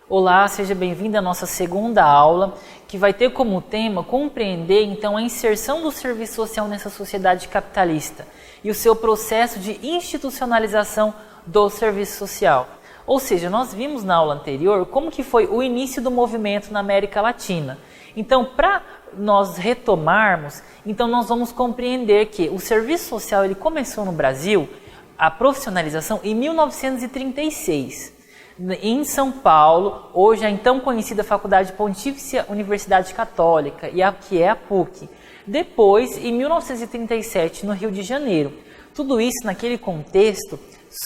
Olá, seja bem-vindo à nossa segunda aula, que vai ter como tema compreender então a inserção do serviço social nessa sociedade capitalista e o seu processo de institucionalização do serviço social. Ou seja, nós vimos na aula anterior como que foi o início do movimento na América Latina. Então, para nós retomarmos, então nós vamos compreender que o serviço social ele começou no Brasil, a profissionalização, em 1936. Em São Paulo, hoje a então conhecida Faculdade Pontifícia Universidade Católica, que é a PUC. Depois, em 1937, no Rio de Janeiro. Tudo isso naquele contexto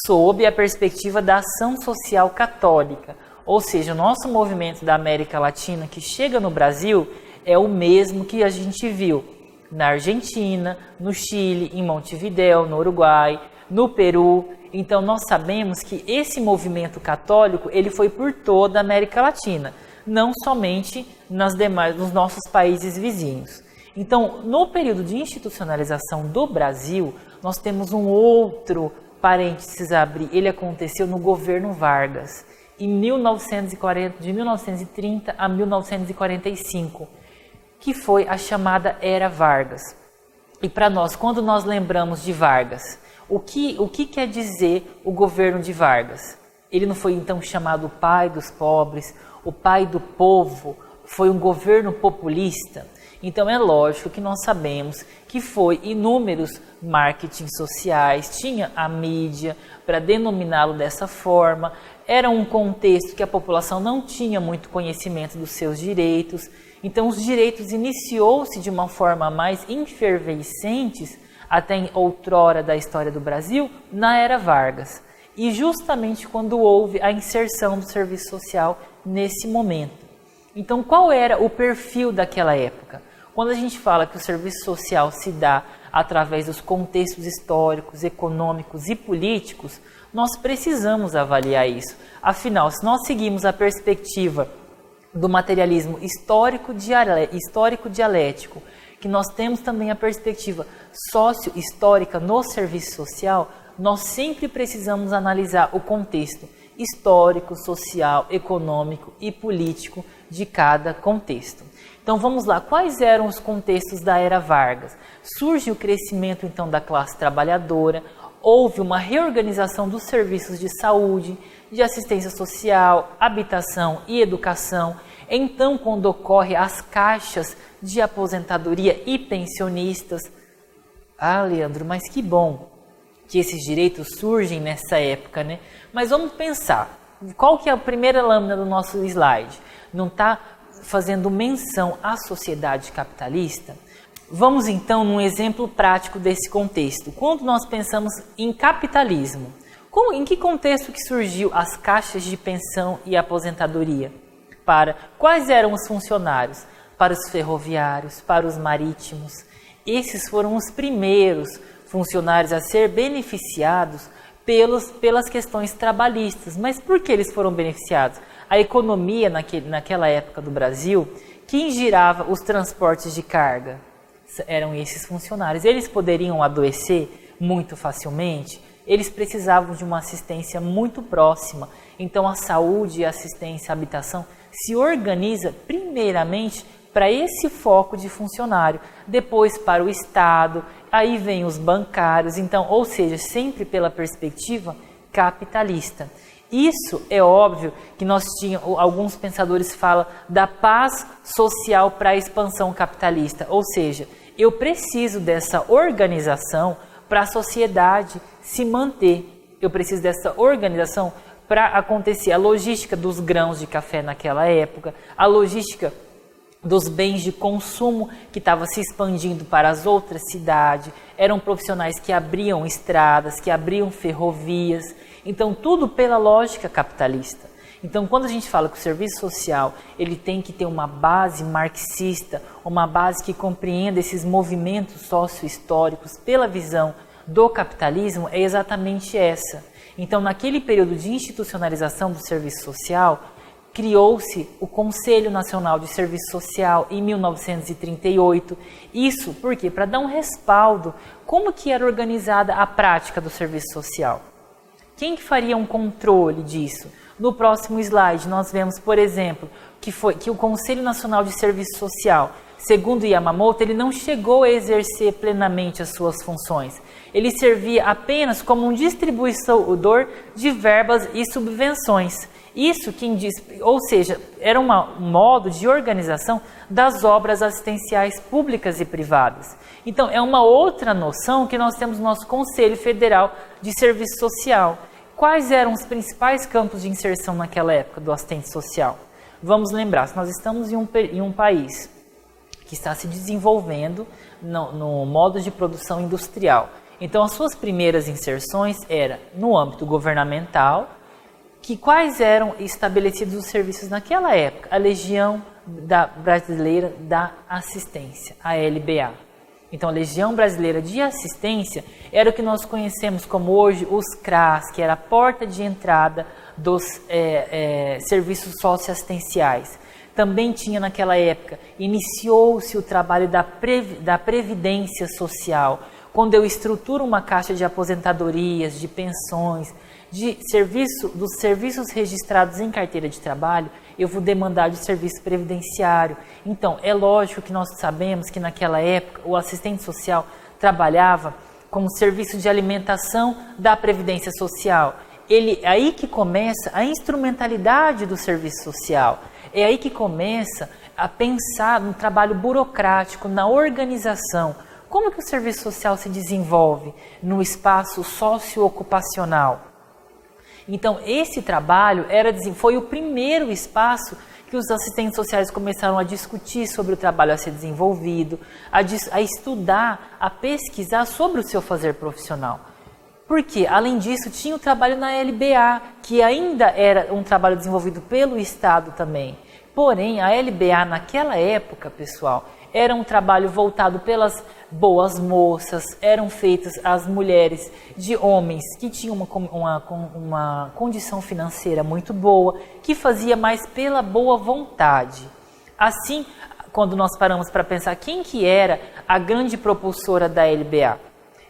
sob a perspectiva da ação social católica. Ou seja, o nosso movimento da América Latina que chega no Brasil é o mesmo que a gente viu na Argentina, no Chile, em Montevidéu, no Uruguai, no Peru. Então nós sabemos que esse movimento católico ele foi por toda a América Latina, não somente nos nossos países vizinhos. Então, no período de institucionalização do Brasil, nós temos um outro parênteses a abrir. Ele aconteceu no governo Vargas, de 1930 a 1945, que foi a chamada Era Vargas. E para nós, quando nós lembramos de Vargas, o que quer dizer o governo de Vargas? Ele não foi então chamado o pai dos pobres, o pai do povo, foi um governo populista? Então é lógico que nós sabemos que foi inúmeros marketing sociais, tinha a mídia para denominá-lo dessa forma, era um contexto que a população não tinha muito conhecimento dos seus direitos, então os direitos iniciou-se de uma forma mais efervescentes até outrora da história do Brasil, na Era Vargas. E justamente quando houve a inserção do serviço social nesse momento. Então, qual era o perfil daquela época? Quando a gente fala que o serviço social se dá através dos contextos históricos, econômicos e políticos, nós precisamos avaliar isso. Afinal, se nós seguimos a perspectiva do materialismo histórico-dialético, que nós temos também a perspectiva sócio-histórica no serviço social, nós sempre precisamos analisar o contexto histórico, social, econômico e político de cada contexto. Então vamos lá, quais eram os contextos da Era Vargas? Surge o crescimento então da classe trabalhadora, houve uma reorganização dos serviços de saúde, de assistência social, habitação e educação. Então, quando ocorre as caixas de aposentadoria e pensionistas, Leandro, mas que bom que esses direitos surgem nessa época, né? Mas vamos pensar, qual que é a primeira lâmina do nosso slide? Não está fazendo menção à sociedade capitalista? Vamos então num exemplo prático desse contexto. Quando nós pensamos em capitalismo, em que contexto que surgiu as caixas de pensão e aposentadoria? Quais eram os funcionários? Para os ferroviários, para os marítimos. Esses foram os primeiros funcionários a ser beneficiados pelas questões trabalhistas. Mas por que eles foram beneficiados? A economia naquela época do Brasil, quem girava os transportes de carga? Eram esses funcionários. Eles poderiam adoecer muito facilmente? Eles precisavam de uma assistência muito próxima. Então a saúde, a assistência, a habitação se organiza primeiramente para esse foco de funcionário, depois para o Estado, aí vem os bancários, então, ou seja, sempre pela perspectiva capitalista. Isso é óbvio que alguns pensadores falam da paz social para a expansão capitalista, ou seja, eu preciso dessa organização para a sociedade se manter, eu preciso dessa organização para acontecer a logística dos grãos de café naquela época, a logística dos bens de consumo que estava se expandindo para as outras cidades, eram profissionais que abriam estradas, que abriam ferrovias, então tudo pela lógica capitalista. Então quando a gente fala que o serviço social ele tem que ter uma base marxista, uma base que compreenda esses movimentos socio-históricos pela visão do capitalismo, é exatamente essa. Então naquele período de institucionalização do serviço social, criou-se o Conselho Nacional de Serviço Social em 1938. Isso por quê? Para dar um respaldo. Como que era organizada a prática do serviço social? Quem que faria um controle disso? No próximo slide, nós vemos, por exemplo, que o Conselho Nacional de Serviço Social, segundo Yamamoto, ele não chegou a exercer plenamente as suas funções. Ele servia apenas como um distribuidor de verbas e subvenções. Isso quem diz, ou seja, era um modo de organização das obras assistenciais públicas e privadas. Então, é uma outra noção que nós temos no nosso Conselho Federal de Serviço Social. Quais eram os principais campos de inserção naquela época do assistente social? Vamos lembrar, se nós estamos em um país que está se desenvolvendo no modo de produção industrial, então as suas primeiras inserções eram no âmbito governamental, quais eram estabelecidos os serviços naquela época? A Legião Brasileira da Assistência, a LBA. Então, a Legião Brasileira de Assistência era o que nós conhecemos como hoje os CRAS, que era a porta de entrada dos serviços socioassistenciais. Também tinha naquela época, iniciou-se o trabalho da Previdência Social, quando eu estruturo uma caixa de aposentadorias, de pensões, dos serviços registrados em carteira de trabalho, eu vou demandar de serviço previdenciário. Então, é lógico que nós sabemos que naquela época o assistente social trabalhava como serviço de alimentação da Previdência Social. É aí que começa a instrumentalidade do serviço social. É aí que começa a pensar no trabalho burocrático, na organização. Como que o serviço social se desenvolve no espaço socioocupacional? Então, esse trabalho foi o primeiro espaço que os assistentes sociais começaram a discutir sobre o trabalho a ser desenvolvido, a estudar, a pesquisar sobre o seu fazer profissional. Porque, além disso, tinha o trabalho na LBA, que ainda era um trabalho desenvolvido pelo Estado também. Porém, a LBA naquela época, pessoal, era um trabalho voltado pelas boas moças, eram feitas as mulheres de homens que tinham uma condição financeira muito boa, que fazia mais pela boa vontade. Assim, quando nós paramos para pensar quem que era a grande propulsora da LBA,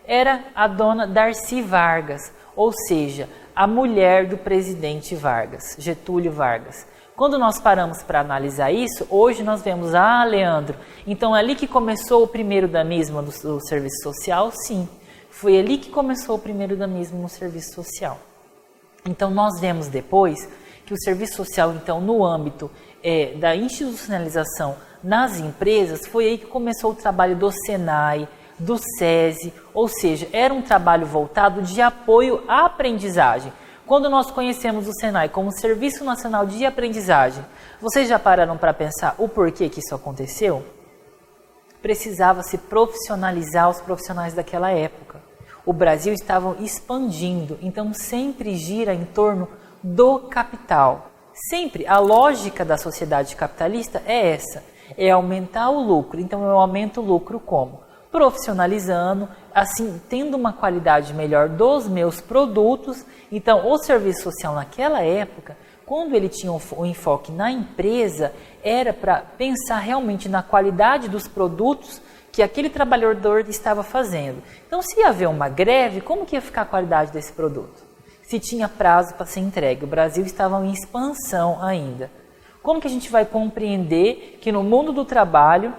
era a dona Darcy Vargas, ou seja, a mulher do presidente Vargas, Getúlio Vargas. Quando nós paramos para analisar isso, hoje nós vemos, Leandro, então é ali que começou o primeiro damismo do serviço social? Sim, foi ali que começou o primeiro damismo no serviço social. Então nós vemos depois que o serviço social, então, no âmbito da institucionalização nas empresas, foi aí que começou o trabalho do Senai, do SESI, ou seja, era um trabalho voltado de apoio à aprendizagem. Quando nós conhecemos o Senai como Serviço Nacional de Aprendizagem, vocês já pararam para pensar o porquê que isso aconteceu? Precisava se profissionalizar os profissionais daquela época. O Brasil estava expandindo, então sempre gira em torno do capital. Sempre a lógica da sociedade capitalista é essa, é aumentar o lucro. Então eu aumento o lucro como? Profissionalizando, assim, tendo uma qualidade melhor dos meus produtos. Então, o serviço social naquela época, quando ele tinha o enfoque na empresa, era para pensar realmente na qualidade dos produtos que aquele trabalhador estava fazendo. Então, se ia haver uma greve, como que ia ficar a qualidade desse produto? Se tinha prazo para ser entregue, o Brasil estava em expansão ainda. Como que a gente vai compreender que no mundo do trabalho,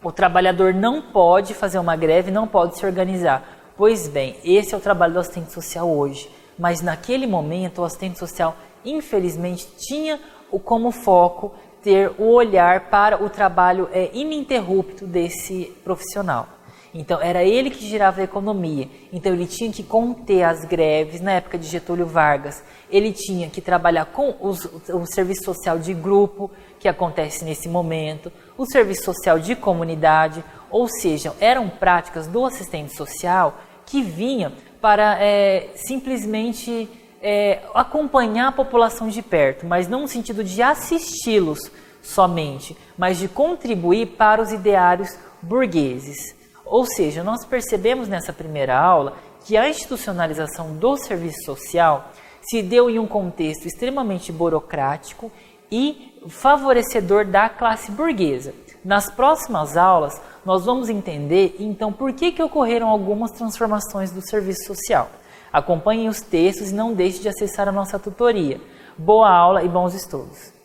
o trabalhador não pode fazer uma greve, não pode se organizar? Pois bem, esse é o trabalho do assistente social hoje. Mas naquele momento o assistente social, infelizmente, tinha como foco ter o olhar para o trabalho ininterrupto desse profissional. Então era ele que girava a economia, então ele tinha que conter as greves. Na época de Getúlio Vargas, ele tinha que trabalhar com o serviço social de grupo, que acontece nesse momento, o serviço social de comunidade, ou seja, eram práticas do assistente social que vinham para simplesmente acompanhar a população de perto, mas não no sentido de assisti-los somente, mas de contribuir para os ideários burgueses. Ou seja, nós percebemos nessa primeira aula que a institucionalização do serviço social se deu em um contexto extremamente burocrático e favorecedor da classe burguesa. Nas próximas aulas, nós vamos entender, então, por que ocorreram algumas transformações do serviço social. Acompanhem os textos e não deixe de acessar a nossa tutoria. Boa aula e bons estudos!